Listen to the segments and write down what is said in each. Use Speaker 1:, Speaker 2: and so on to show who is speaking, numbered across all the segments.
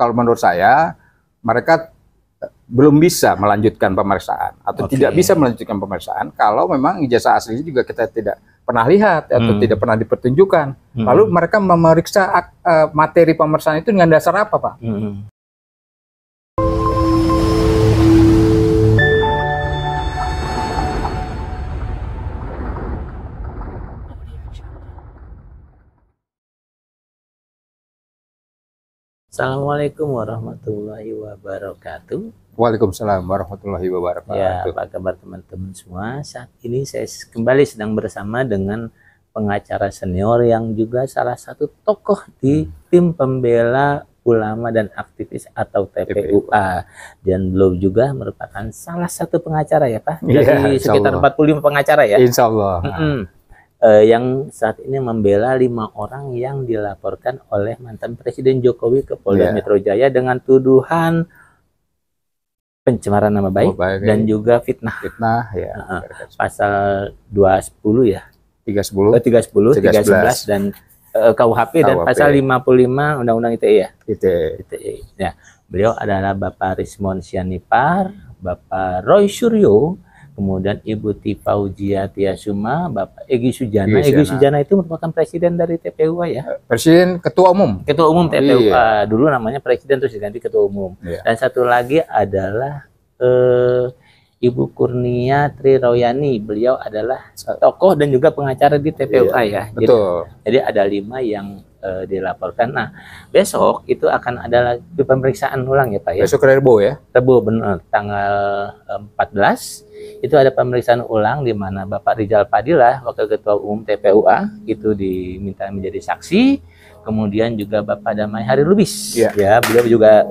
Speaker 1: kalau menurut saya mereka belum bisa melanjutkan pemeriksaan atau tidak bisa melanjutkan pemeriksaan kalau memang ijazah aslinya juga kita tidak pernah lihat atau tidak pernah dipertunjukkan. Lalu mereka memeriksa materi pemeriksaan itu dengan dasar apa, Pak?
Speaker 2: Assalamualaikum warahmatullahi wabarakatuh.
Speaker 1: Waalaikumsalam warahmatullahi wabarakatuh.
Speaker 2: Ya, apa kabar teman-teman semua? Saat ini saya kembali sedang bersama dengan pengacara senior yang juga salah satu tokoh di tim pembela ulama dan aktivis atau TPUA. Dan beliau juga merupakan salah satu pengacara ya Pak? Dari sekitar 45 pengacara ya?
Speaker 1: Insya Allah.
Speaker 2: Yang saat ini membela 5 orang yang dilaporkan oleh mantan Presiden Jokowi ke Polda Metro Jaya dengan tuduhan pencemaran nama baik dan juga fitnah. Pasal 210 ya, 310, 311 dan KUHP dan pasal 55 Undang-Undang ITE ya. ITE. Ya, beliau adalah Bapak Rismon Sianipar, Bapak Roy Suryo, kemudian Ibu Tifaujia Tiasuma, Bapak Egy Sujana. Egy Sujana itu merupakan presiden dari TPUA ya?
Speaker 1: Presiden, ketua umum.
Speaker 2: Ketua umum TPUA. Dulu namanya presiden terus diganti ketua umum. Dan satu lagi adalah Ibu Kurnia Triroyani. Beliau adalah tokoh dan juga pengacara di TPUA ya.
Speaker 1: Betul.
Speaker 2: Jadi ada 5 yang dilaporkan. Nah, besok itu akan ada lagi pemeriksaan ulang ya Pak ya?
Speaker 1: Besok Rabu ya?
Speaker 2: Rabu benar, tanggal 14 itu ada pemeriksaan ulang di mana Bapak Rizal Fadilah, Wakil Ketua Umum TPUA itu diminta menjadi saksi. Kemudian juga Bapak Damai Hari Lubis, ya beliau juga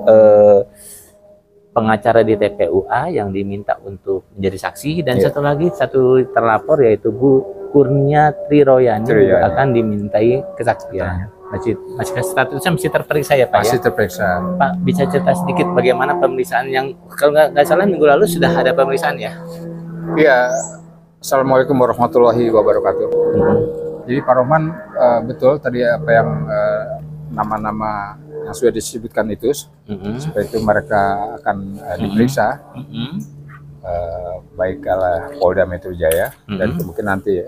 Speaker 2: pengacara di TPUA yang diminta untuk menjadi saksi. Dan satu terlapor yaitu Bu Kurnia Triroyani akan dimintai kesaksian. Masih statusnya masih terperiksa ya Pak?
Speaker 1: Masih terperiksa.
Speaker 2: Pak, bisa cerita sedikit bagaimana pemeriksaan yang kalau nggak salah minggu lalu sudah ada pemeriksaan ya?
Speaker 1: Iya. Assalamualaikum warahmatullahi wabarakatuh. Jadi Pak Rohman, betul tadi apa yang nama-nama yang sudah disebutkan itu, seperti itu mereka akan diperiksa, baik oleh Polda Metro Jaya dan kemungkinan nanti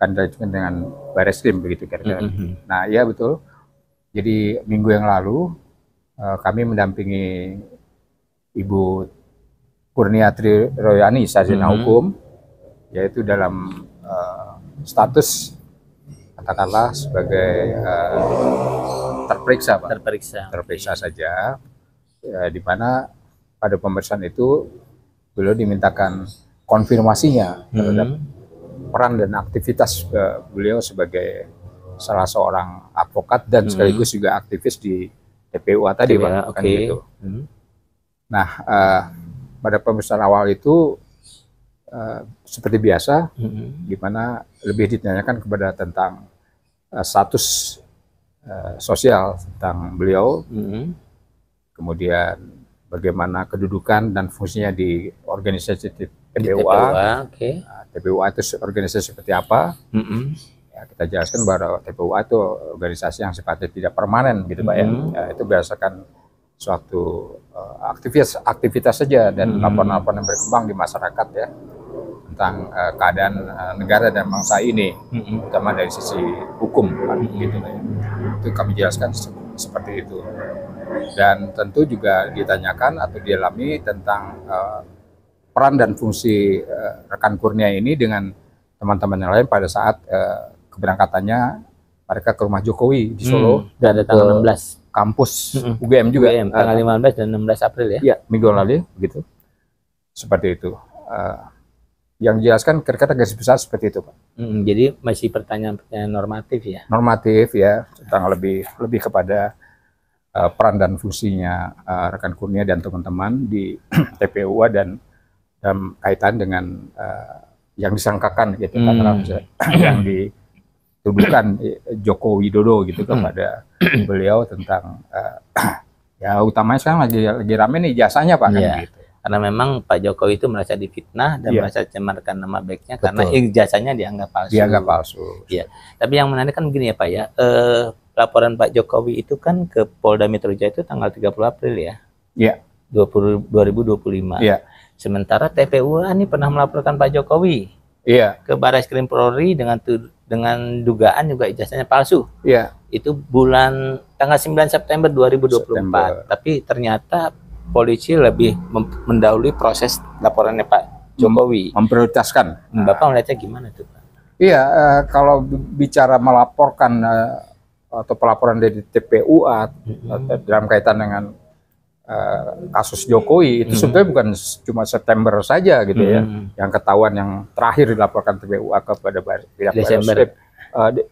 Speaker 1: akan dilanjutkan dengan Barreskrim begitu kira-kira. Nah iya betul. Jadi minggu yang lalu kami mendampingi Ibu Kurnia Triroyani sarjana hukum, yaitu dalam status katakanlah sebagai terperiksa, Pak. Terperiksa saja, di mana pada pemeriksaan itu beliau dimintakan konfirmasinya terhadap peran dan aktivitas beliau sebagai salah seorang advokat dan sekaligus juga aktivis di TPUA tadi, Pak. Kan gitu. Nah, pada pemeriksaan awal itu seperti biasa, di mana lebih ditanyakan kepada tentang status sosial tentang beliau, kemudian bagaimana kedudukan dan fungsinya di organisasi TPUA. TPUA itu organisasi seperti apa? Ya, kita jelaskan bahwa TPUA itu organisasi yang sifatnya tidak permanen, gitu Pak ya. Itu berdasarkan suatu aktivitas saja dan laporan-laporan yang berkembang di masyarakat ya tentang keadaan negara dan bangsa ini, terutama dari sisi hukum, gitu ya. Itu kami jelaskan seperti itu. Dan tentu juga ditanyakan atau dialami tentang peran dan fungsi rekan Kurnia ini dengan teman-teman yang lain pada saat keberangkatannya mereka ke rumah Jokowi di Solo
Speaker 2: dan ada tanggal 16
Speaker 1: kampus UGM juga
Speaker 2: tanggal 15 dan 16 April ya?
Speaker 1: Iya, minggu lalu begitu. Seperti itu. Yang dijelaskan kira-kira garis besar seperti itu, Pak.
Speaker 2: Jadi masih pertanyaan-pertanyaan normatif ya? Normatif
Speaker 1: ya, tentang lebih kepada peran dan fungsinya rekan Kurnia dan teman-teman di TPUA dan dalam kaitan dengan yang disangkakan gitu kan, yang dituduhkan Joko Widodo gitu kepada beliau tentang ya utamanya sekarang lagi rame nih jasanya Pak kan gitu.
Speaker 2: Karena memang Pak Jokowi itu merasa difitnah dan merasa cemarkan nama baiknya karena ijazahnya dianggap palsu.
Speaker 1: Dianggap palsu.
Speaker 2: Iya. Tapi yang menarik kan begini ya Pak ya. Laporan Pak Jokowi itu kan ke Polda Metro Jaya itu tanggal 30 April ya.
Speaker 1: Iya.
Speaker 2: 2025. Iya. Sementara TPUA ini pernah melaporkan Pak Jokowi. Iya. Ke Barreskrim Polri dengan dugaan juga ijazahnya palsu.
Speaker 1: Iya.
Speaker 2: Itu bulan tanggal 9 September 2024. Tapi ternyata polisi lebih mendahului proses laporannya Pak Jokowi.
Speaker 1: Memprioritaskan.
Speaker 2: Bapak melihatnya gimana tuh Pak?
Speaker 1: Iya, kalau bicara melaporkan atau pelaporan dari TPUA dalam kaitan dengan kasus Jokowi itu sebetulnya bukan cuma September saja gitu ya, yang ketahuan yang terakhir dilaporkan TPUA kepada pihak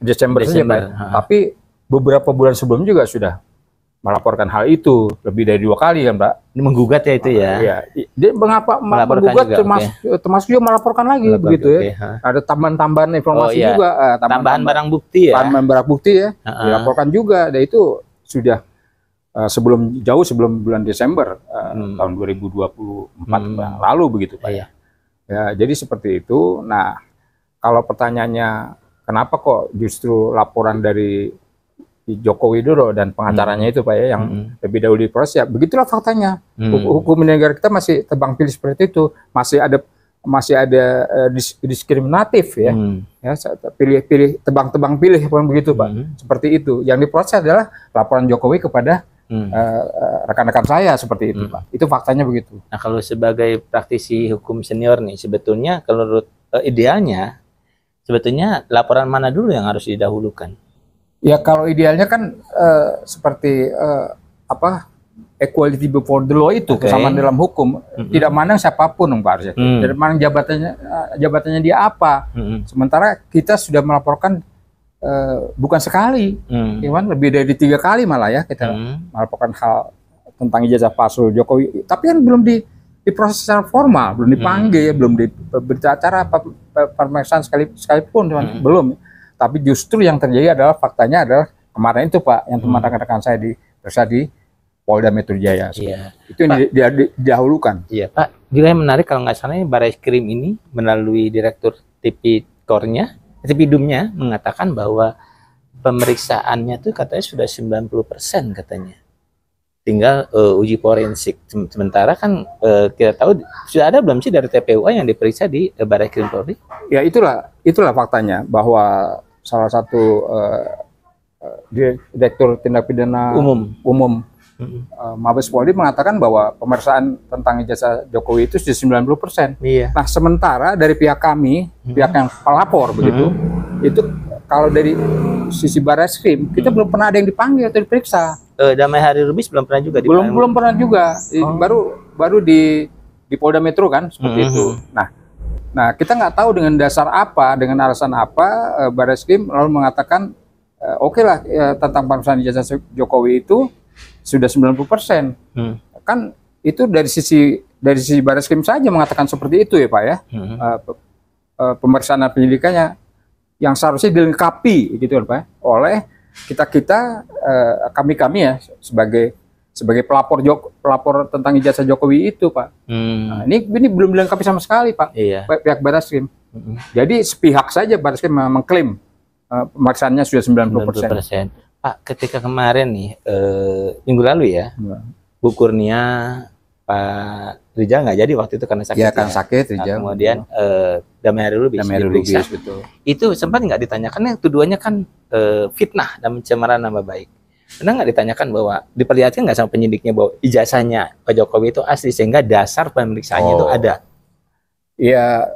Speaker 1: Desember saja, tapi beberapa bulan sebelumnya juga sudah melaporkan hal itu lebih dari 2 kali kan Pak.
Speaker 2: Ini menggugat ya itu ya?
Speaker 1: Iya. Dia mengapa menggugat termasuk juga melaporkan lagi begitu ya. Ada tambahan-tambahan informasi juga.
Speaker 2: Tambahan barang bukti ya?
Speaker 1: Tambahan barang bukti ya, dilaporkan juga. Dan itu sudah jauh sebelum bulan Desember tahun 2024 lalu begitu Pak. Ya, jadi seperti itu. Nah, kalau pertanyaannya kenapa kok justru laporan dari Joko Widodo dan pengacaranya itu Pak ya yang lebih dahulu diproses, ya begitulah faktanya. Hukum negara kita masih tebang pilih seperti itu, masih ada diskriminatif ya. Ya, pilih tebang pilih begitu Pak. Seperti itu. Yang diproses adalah laporan Jokowi kepada rekan-rekan saya seperti itu Pak. Itu faktanya begitu.
Speaker 2: Nah, kalau sebagai praktisi hukum senior nih, sebetulnya kalau menurut idealnya sebetulnya laporan mana dulu yang harus didahulukan?
Speaker 1: Ya kalau idealnya kan seperti equality before the law itu, kesamaan dalam hukum, tidak mandang siapapun Pak Arsya. Tidak mandang jabatannya dia apa. Sementara kita sudah melaporkan bukan sekali, lebih dari 3 kali malah ya kita melaporkan hal tentang ijazah palsu Jokowi. Tapi kan belum diproses secara formal, belum dipanggil, belum berita acara pemeriksaan sekalipun, belum. Tapi justru yang terjadi adalah faktanya adalah kemarin itu Pak, yang teman rekan-rekan saya diperiksa di Polda Metro Jaya.
Speaker 2: Iya.
Speaker 1: Itu yang didahulukan.
Speaker 2: Iya Pak. Juga yang menarik kalau nggak salah Barreskrim ini melalui Direktur Tipidumnya mengatakan bahwa pemeriksaannya tuh katanya sudah 90% katanya. Tinggal uji forensik. Sementara kan kita tahu sudah ada belum sih dari TPUA yang diperiksa di Barreskrim Polri?
Speaker 1: Ya itulah faktanya bahwa salah satu Direktur Tindak Pidana Umum Mabes Polri mengatakan bahwa pemeriksaan tentang ijazah Jokowi itu sudah 90%.
Speaker 2: Iya.
Speaker 1: Nah, sementara dari pihak kami, pihak yang pelapor begitu, itu kalau dari sisi Barreskrim, kita belum pernah ada yang dipanggil atau diperiksa.
Speaker 2: Damai Hari Lubis belum pernah juga dipanggil.
Speaker 1: Belum pernah juga. Baru di Polda Metro kan seperti itu. Nah, kita nggak tahu dengan dasar apa, dengan alasan apa Barreskrim lalu mengatakan oke lah tentang pemeriksaan ijazah Jokowi itu sudah 90%. Kan itu dari sisi Barreskrim saja mengatakan seperti itu ya Pak ya. Pemeriksaan penyidikannya yang seharusnya dilengkapi gitu Pak oleh kami ya sebagai pelapor tentang ijazah Jokowi itu Pak. Nah, ini belum dilengkapi sama sekali Pak.
Speaker 2: Iya.
Speaker 1: Pihak Barreskrim. Jadi sepihak saja Barreskrim mengklaim pemeriksaannya sudah 90%.
Speaker 2: Pak, ketika kemarin nih minggu lalu ya, Bu Kurnia, Pak Rijal nggak jadi waktu itu karena sakit.
Speaker 1: Iya, kan sakit Rijal.
Speaker 2: Nah, kemudian Damai Hari Lubis diperiksa.
Speaker 1: Betul.
Speaker 2: Itu sempat nggak ditanyakan tuduhannya kan fitnah dan pencemaran nama baik. Pernah nggak ditanyakan bahwa diperlihatkan nggak sama penyidiknya bahwa ijazahnya Pak Jokowi itu asli sehingga dasar pemeriksaannya itu ada?
Speaker 1: Ya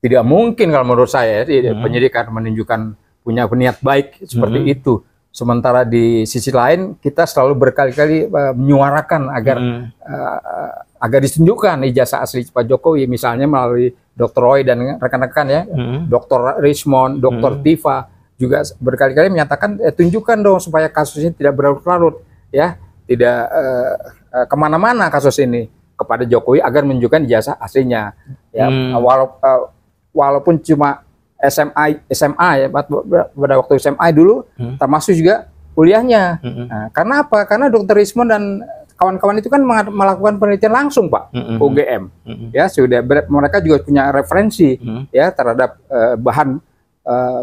Speaker 1: tidak mungkin kalau menurut saya penyidik akan menunjukkan punya niat baik seperti itu. Sementara di sisi lain kita selalu berkali-kali menyuarakan agar ditunjukkan ijazah asli Pak Jokowi, misalnya melalui Dr. Roy dan rekan-rekan ya, Dr. Rismond, Dr. Tifa juga berkali-kali menyatakan tunjukkan dong supaya kasus ini tidak berlarut-larut ya, tidak kemana-mana kasus ini kepada Jokowi agar menunjukkan ijazah aslinya ya, walaupun cuma SMA ya, pada waktu SMA dulu termasuk juga kuliahnya. Nah, karena apa? Karena Dr. Rismond dan kawan-kawan itu kan melakukan penelitian langsung, Pak, UGM. Ya, sudah mereka juga punya referensi ya terhadap bahan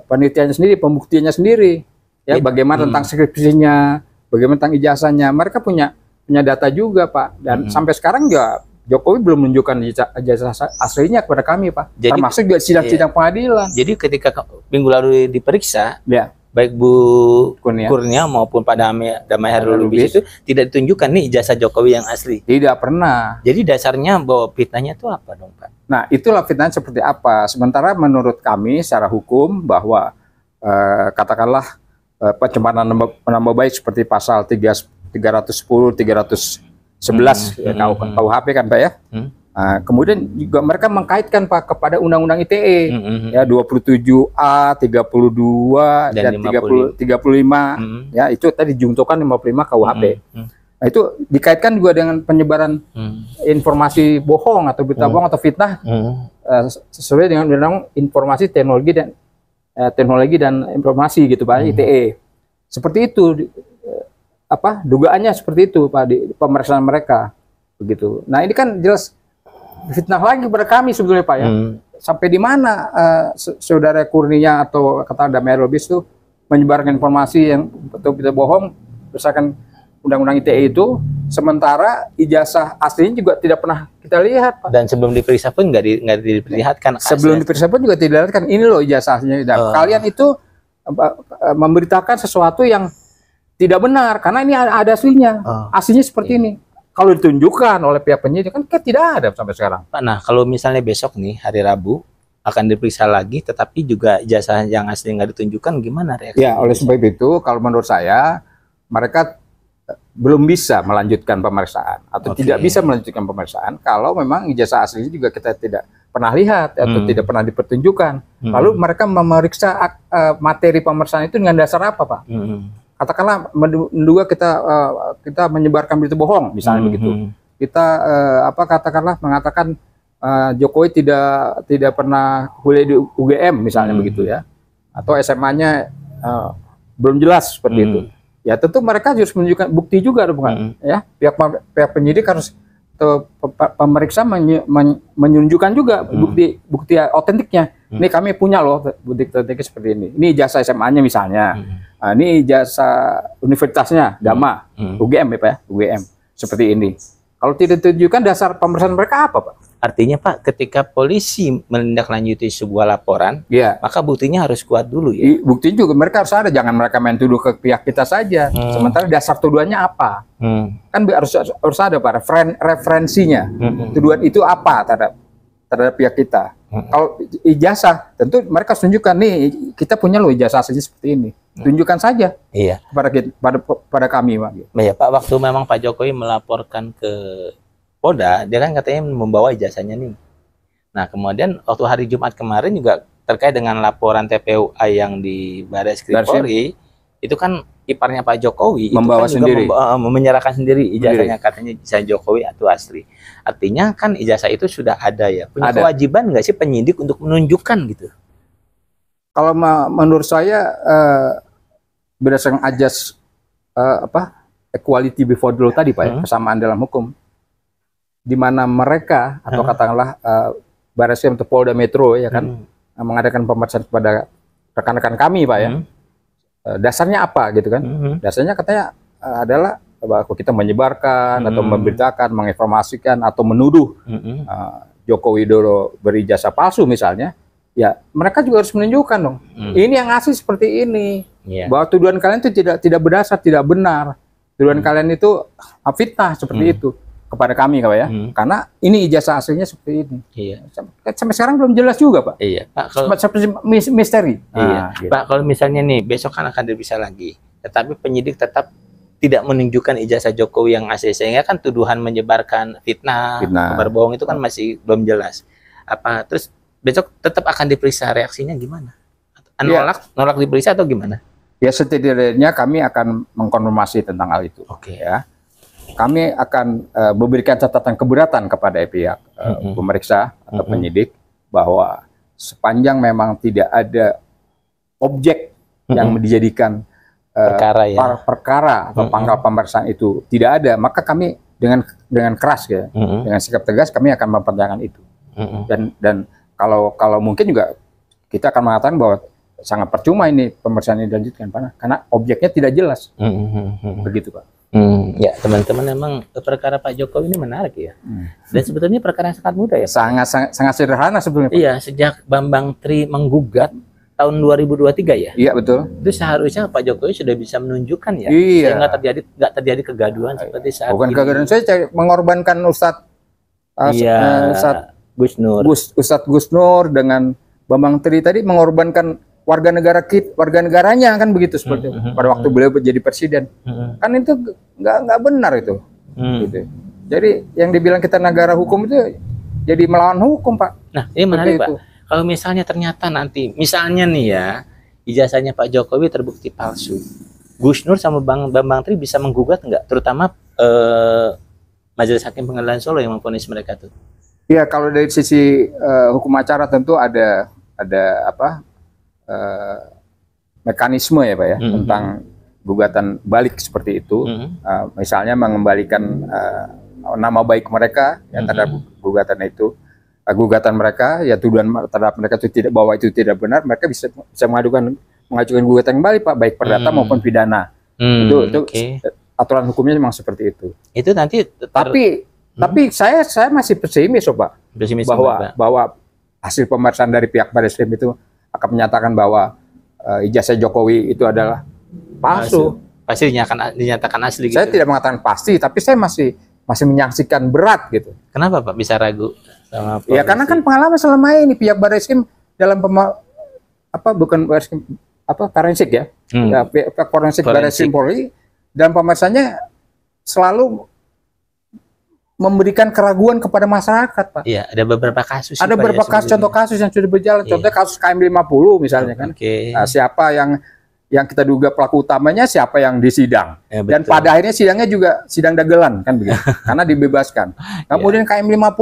Speaker 1: penelitiannya sendiri, pembuktiannya sendiri. Ya, bagaimana tentang skripsinya, bagaimana tentang ijazahnya. Mereka punya data juga, Pak. Dan sampai sekarang juga Jokowi belum menunjukkan ijazah aslinya kepada kami, Pak. Jadi, termasuk juga sidang-sidang pengadilan.
Speaker 2: Jadi ketika minggu lalu diperiksa,
Speaker 1: ya,
Speaker 2: baik Bu Kurnia maupun Pak Damai Hairul Lubis itu tidak ditunjukkan nih ijazah Jokowi yang asli.
Speaker 1: Tidak pernah.
Speaker 2: Jadi dasarnya bahwa fitnahnya itu apa dong, Pak?
Speaker 1: Nah, itulah fitnah seperti apa. Sementara menurut kami secara hukum bahwa katakanlah pencemaran nama baik seperti pasal 310, 311 KUHP kan, Pak ya. Nah, kemudian juga mereka mengkaitkan, Pak, kepada Undang-Undang ITE ya 27A, 32 dan 35 ya, itu tadi dijungtokan 55 KUHP. Nah, itu dikaitkan juga dengan penyebaran informasi bohong atau berita bohong atau fitnah sesuai dengan Undang-Undang Informasi Teknologi dan Informasi gitu, Pak, ITE. Seperti itu dugaannya seperti itu, Pak, di pemeriksaan mereka begitu. Nah, ini kan jelas fitnah lagi kepada kami sebetulnya, Pak ya. Sampai di mana saudara Kurnia atau kata Damai Hairul Lubis itu menyebarkan informasi yang betul-betul bohong berdasarkan Undang-Undang ITE itu, sementara ijazah aslinya juga tidak pernah kita lihat, Pak.
Speaker 2: Dan sebelum diperiksa pun nggak diperlihatkan.
Speaker 1: Sebelum diperiksa pun juga tidak dilihatkan. Ini loh ijazahnya. Kalian itu memberitakan sesuatu yang tidak benar, karena ini ada aslinya. Aslinya seperti ini. Kalau ditunjukkan oleh pihak penyidik kan tidak ada sampai sekarang.
Speaker 2: Nah, kalau misalnya besok nih, hari Rabu, akan diperiksa lagi, tetapi juga ijazah yang asli nggak ditunjukkan, gimana reaksi?
Speaker 1: Ya, oleh sebab itu, kalau menurut saya, mereka belum bisa melanjutkan pemeriksaan atau tidak bisa melanjutkan pemeriksaan kalau memang ijazah aslinya juga kita tidak pernah lihat atau tidak pernah dipertunjukkan. Lalu mereka memeriksa materi pemeriksaan itu dengan dasar apa, Pak? Katakanlah menduga kita menyebarkan berita bohong, misalnya begitu. Kita katakanlah mengatakan Jokowi tidak pernah kuliah di UGM, misalnya begitu ya, atau SMA-nya belum jelas seperti itu. Ya tentu mereka harus menunjukkan bukti juga, bukan? Ya, pihak penyidik harus atau pemeriksa menunjukkan juga bukti otentiknya. Ini kami punya loh bukti otentiknya seperti ini. Ini ijazah SMA-nya misalnya. Nah, ini ijazah universitasnya Dama, UGM ya, Pak ya, UGM seperti ini. Kalau tidak ditunjukkan dasar pemeriksaan mereka apa, Pak?
Speaker 2: Artinya, Pak, ketika polisi menindaklanjuti sebuah laporan, maka buktinya harus kuat dulu ya.
Speaker 1: Buktinya juga mereka harus ada, jangan mereka main tuduh ke pihak kita saja. Sementara dasar tuduhannya apa? Kan harus ada, Pak, referensinya. Tuduhan itu apa terhadap pihak kita. Kalau ijazah, tentu mereka harus tunjukkan nih kita punya loh ijazah aslinya seperti ini. Tunjukkan saja pada kami, Pak.
Speaker 2: Iya, Pak, waktu memang Pak Jokowi melaporkan ke Polda, dia kan katanya membawa ijazahnya nih. Nah, kemudian waktu hari Jumat kemarin juga terkait dengan laporan TPUA yang di Barreskrim Polri, itu kan iparnya Pak Jokowi
Speaker 1: membawa
Speaker 2: itu kan
Speaker 1: sendiri,
Speaker 2: menyerahkan sendiri ijazahnya, katanya ijazah Jokowi itu asli. Artinya kan ijazah itu sudah ada ya. Punya kewajiban nggak sih penyidik untuk menunjukkan gitu?
Speaker 1: Kalau menurut saya berdasarkan ajas equality before the law tadi, Pak ya, kesamaan dalam hukum, di mana mereka atau katakanlah Barreskrim atau Polda Metro ya kan mengadakan pemeriksaan kepada rekan-rekan kami, Pak ya. Dasarnya apa gitu kan? Dasarnya katanya adalah bahwa kita menyebarkan atau memberitakan, menginformasikan atau menuduh Joko Widodo berijazah palsu misalnya, ya mereka juga harus menunjukkan dong. Ini yang asli seperti ini. Bahwa tuduhan kalian itu tidak berdasar, tidak benar. Tuduhan kalian itu fitnah seperti itu kepada kami, Pak ya. Karena ini ijazah aslinya seperti ini. Sampai sekarang belum jelas juga, Pak.
Speaker 2: Pak,
Speaker 1: seperti misteri.
Speaker 2: Gitu. Pak, kalau misalnya nih besok kan akan diperiksa lagi, tetapi penyidik tetap tidak menunjukkan ijazah Jokowi yang asli, sehingga kan tuduhan menyebarkan fitnah. Kabar bohong itu kan masih belum jelas. Apa terus besok tetap akan diperiksa, reaksinya gimana? Nolak diperiksa atau gimana?
Speaker 1: Ya, setidaknya kami akan mengkonfirmasi tentang hal itu. Ya. Kami akan memberikan catatan keberatan kepada pihak pemeriksa atau penyidik bahwa sepanjang memang tidak ada objek yang dijadikan perkara atau pangkal pemeriksaan itu tidak ada, maka kami dengan keras ya, dengan sikap tegas kami akan mempertanyakan itu. Dan kalau mungkin juga kita akan mengatakan bahwa sangat percuma ini pemeriksaan ini dilanjutkan karena objeknya tidak jelas. Begitu Pak.
Speaker 2: Ya teman-teman, memang perkara Pak Jokowi ini menarik ya. Dan sebetulnya perkara yang sangat mudah ya.
Speaker 1: Sangat sederhana sebetulnya Pak.
Speaker 2: Iya, sejak Bambang Tri menggugat tahun 2023 ya.
Speaker 1: Iya betul.
Speaker 2: Itu seharusnya Pak Jokowi sudah bisa menunjukkan ya.
Speaker 1: Iya.
Speaker 2: Nggak terjadi kegaduhan seperti saat
Speaker 1: bukan
Speaker 2: ini.
Speaker 1: kegaduhan, saya mengorbankan Ustadz Gus Nur dengan Bambang Tri tadi mengorbankan warga negaranya kan begitu seperti pada waktu beliau jadi presiden. Kan itu nggak benar itu. Gitu. Jadi yang dibilang kita negara hukum itu jadi melawan hukum Pak.
Speaker 2: Nah ini menarik Pak. Kalau misalnya ternyata nanti, misalnya nih ya, ijazahnya Pak Jokowi terbukti palsu, Gus Nur sama Bambang Tri bisa menggugat nggak? Terutama Majelis Hakim Pengadilan Solo yang memvonis mereka tuh.
Speaker 1: Ya kalau dari sisi hukum acara tentu ada mekanisme ya Pak ya, tentang gugatan balik seperti itu. Misalnya mengembalikan nama baik mereka yang terhadap gugatan mereka, ya tuduhan terhadap mereka itu tidak benar, mereka bisa mengajukan gugatan kembali Pak, baik perdata maupun pidana. Itu aturan hukumnya memang seperti itu.
Speaker 2: Itu nanti
Speaker 1: tapi saya masih pesimis Pak, bahwa hasil pemeriksaan dari pihak Barreskrim itu akan menyatakan bahwa ijazah Jokowi itu adalah palsu.
Speaker 2: Pasti dinyatakan asli gitu.
Speaker 1: Saya tidak mengatakan pasti, tapi saya masih menyaksikan berat gitu.
Speaker 2: Kenapa Pak bisa ragu sama polisi?
Speaker 1: Ya karena kan pengalaman selama ini pihak Barreskrim dalam forensik ya, pihak forensik Barreskrim Polri dan pemeriksaannya selalu memberikan keraguan kepada masyarakat Pak.
Speaker 2: Iya, ada beberapa kasus.
Speaker 1: Ada beberapa contoh kasus yang sudah berjalan. Contohnya kasus KM50 misalnya kan. Nah, siapa yang kita duga pelaku utamanya, siapa yang disidang. Ya, dan pada akhirnya sidangnya juga sidang dagelan kan begitu. Karena dibebaskan. Kemudian KM50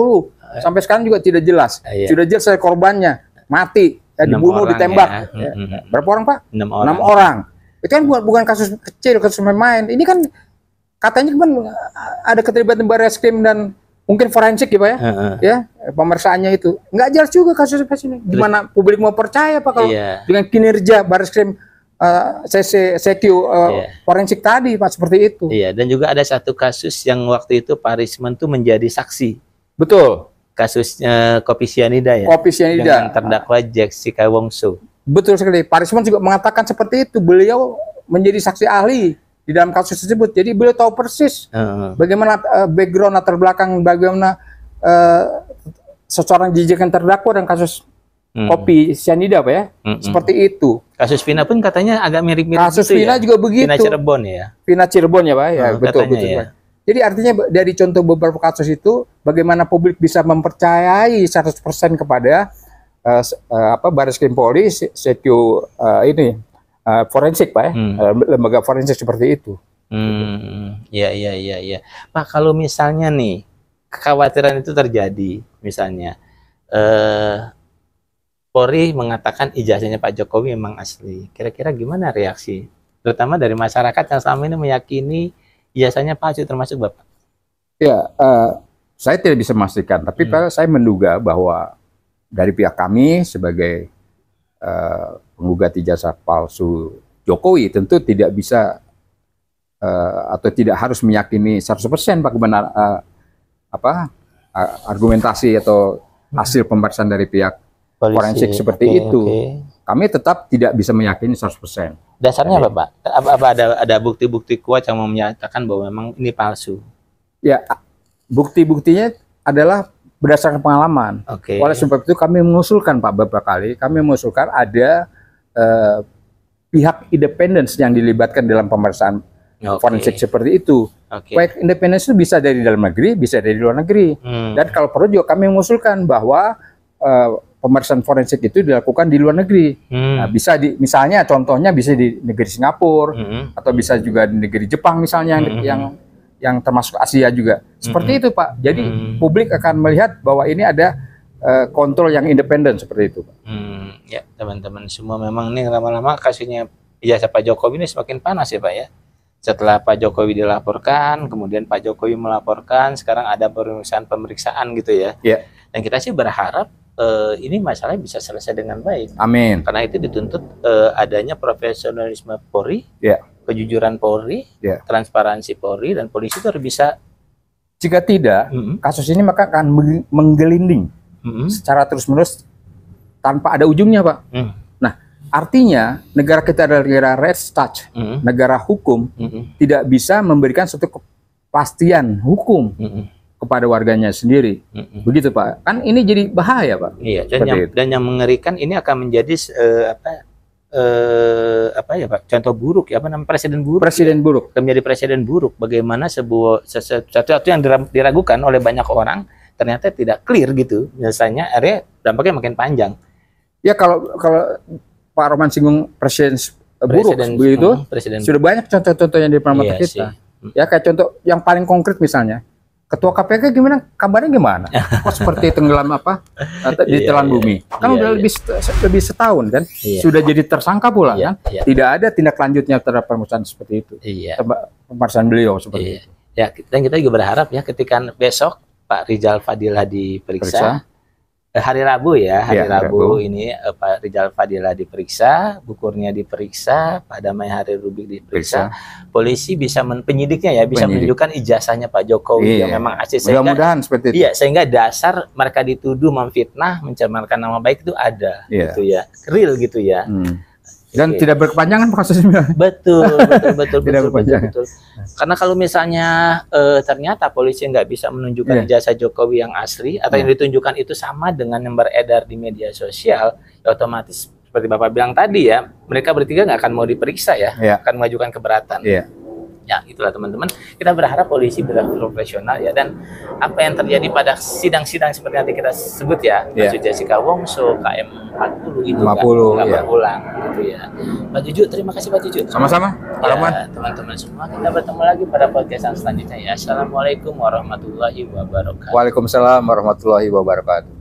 Speaker 1: sampai sekarang juga tidak jelas. Sudah jelas korbannya mati, dibunuh, ditembak. Ya. Berapa orang Pak? 6 orang. Itu kan bukan kasus kecil, kasus main-main. Ini kan katanya kan ada keterlibatan Barreskrim dan mungkin forensik ya Pak ya. Ya, pemeriksaannya itu nggak jelas juga kasus ini. Gimana publik mau percaya Pak kalau dengan kinerja Barreskrim CQ forensik tadi Pak seperti itu.
Speaker 2: Iya, dan juga ada satu kasus yang waktu itu Pak Risman tuh menjadi saksi.
Speaker 1: Betul.
Speaker 2: Kasusnya kopi sianida ya.
Speaker 1: Kopi sianida.
Speaker 2: Dengan terdakwa Jessica Wongso.
Speaker 1: Betul sekali. Pak Risman juga mengatakan seperti itu. Beliau menjadi saksi ahli di dalam kasus tersebut. Jadi beliau tahu persis bagaimana background latar belakang, bagaimana seseorang dijadikan terdakwa dan kasus kopi sianida Pak ya. Seperti itu.
Speaker 2: Kasus Vina pun katanya agak mirip-mirip.
Speaker 1: Kasus Vina ya? Juga begitu.
Speaker 2: Vina Cirebon ya.
Speaker 1: Vina Cirebon ya Pak ya. Betul. Ya. Jadi artinya dari contoh beberapa kasus itu bagaimana publik bisa mempercayai 100% kepada Barreskrim Polri, CQ forensik Pak ya, lembaga forensik seperti itu.
Speaker 2: Iya. Pak, kalau misalnya nih kekhawatiran itu terjadi, misalnya Polri mengatakan ijazahnya Pak Jokowi memang asli, kira-kira gimana reaksi, terutama dari masyarakat yang selama ini meyakini ijazahnya palsu, termasuk Bapak?
Speaker 1: Ya, saya tidak bisa memastikan, tapi saya menduga bahwa dari pihak kami sebagai penggugat ijazah palsu Jokowi tentu tidak bisa atau tidak harus meyakini 100% bagaimana argumentasi atau hasil pemeriksaan dari pihak forensik seperti itu. Kami tetap tidak bisa meyakini 100%.
Speaker 2: Dasarnya apa Pak? Apa ada bukti-bukti kuat yang menyatakan bahwa memang ini palsu?
Speaker 1: Ya, bukti-buktinya adalah berdasarkan pengalaman. Oleh sebab itu kami mengusulkan Pak beberapa kali, kami mengusulkan ada pihak independen yang dilibatkan dalam pemeriksaan forensik seperti itu. Pihak independen itu bisa dari dalam negeri, bisa dari luar negeri. Dan kalau perlu juga kami mengusulkan bahwa pemeriksaan forensik itu dilakukan di luar negeri. Nah, bisa misalnya contohnya bisa di negeri Singapura atau bisa juga di negeri Jepang misalnya yang termasuk Asia juga. Seperti itu Pak. Jadi publik akan melihat bahwa ini ada kontrol yang independen seperti itu Pak.
Speaker 2: Ya teman-teman semua, memang nih lama-lama kasusnya ijazah Pak Jokowi ini semakin panas ya Pak ya. Setelah Pak Jokowi dilaporkan, kemudian Pak Jokowi melaporkan, sekarang ada pemeriksaan gitu ya.
Speaker 1: Yeah.
Speaker 2: Dan kita sih berharap ini masalah bisa selesai dengan baik.
Speaker 1: Amin.
Speaker 2: Karena itu dituntut adanya profesionalisme Polri,
Speaker 1: yeah.
Speaker 2: kejujuran Polri, yeah. transparansi Polri, dan polisi itu harus bisa.
Speaker 1: Jika tidak, kasus ini maka akan menggelinding secara terus-menerus tanpa ada ujungnya, Pak. Nah, artinya negara kita adalah negara red touch, negara hukum, tidak bisa memberikan suatu kepastian hukum kepada warganya sendiri. Begitu, Pak. Kan ini jadi bahaya, Pak.
Speaker 2: Iya, dan yang mengerikan ini akan menjadi apa ya, Pak? Contoh buruk ya, apa namanya, presiden buruk.
Speaker 1: Presiden buruk.
Speaker 2: Menjadi presiden buruk. Bagaimana sesuatu yang diragukan oleh banyak orang ternyata tidak clear gitu. Biasanya akhirnya dampaknya makin panjang. Ya,
Speaker 1: kalau Pak Roman singgung presiden buruk begitu, sudah banyak contoh-contoh yang di mata kita. Ya, kayak contoh yang paling konkret misalnya, Ketua KPK kabarnya gimana? Kok seperti tenggelam di telan bumi? Kan udah lebih setahun kan? Sudah jadi tersangka pula kan? Tidak ada tindak lanjutnya terhadap pemeriksaan seperti itu. Pemeriksaan beliau seperti itu.
Speaker 2: Ya, dan kita juga berharap ya ketika besok Pak Rizal Fadilah diperiksa. Hari Rabu ya, Rabu ini Pak Rizal Fadilah diperiksa, Bukurnya diperiksa, Pak Damai Hari Rubik diperiksa, polisi bisa penyidiknya ya bisa menunjukkan ijazahnya Pak Jokowi yang memang asli,
Speaker 1: mudah-mudahan seperti itu.
Speaker 2: Iya, sehingga dasar mereka dituduh memfitnah, mencemarkan nama baik itu ada, gitu ya, real gitu ya.
Speaker 1: Dan tidak berkepanjangan kasusnya.
Speaker 2: Betul. Karena kalau misalnya ternyata polisi nggak bisa menunjukkan ijazah Jokowi yang asli atau yang ditunjukkan itu sama dengan yang beredar di media sosial, ya otomatis seperti Bapak bilang tadi ya, mereka bertiga nggak akan mau diperiksa ya, akan mengajukan keberatan. Ya, itulah teman-teman. Kita berharap polisi profesional ya, dan apa yang terjadi pada sidang-sidang seperti nanti kita sebut ya, kasus Jessica Wongso, KM 40 itu nggak berulang gitu ya. Pak Juju, terima kasih Pak Juju.
Speaker 1: Sama-sama.
Speaker 2: Ya, teman-teman semua, kita bertemu lagi pada podcast selanjutnya ya. Assalamualaikum warahmatullahi wabarakatuh.
Speaker 1: Waalaikumsalam warahmatullahi wabarakatuh.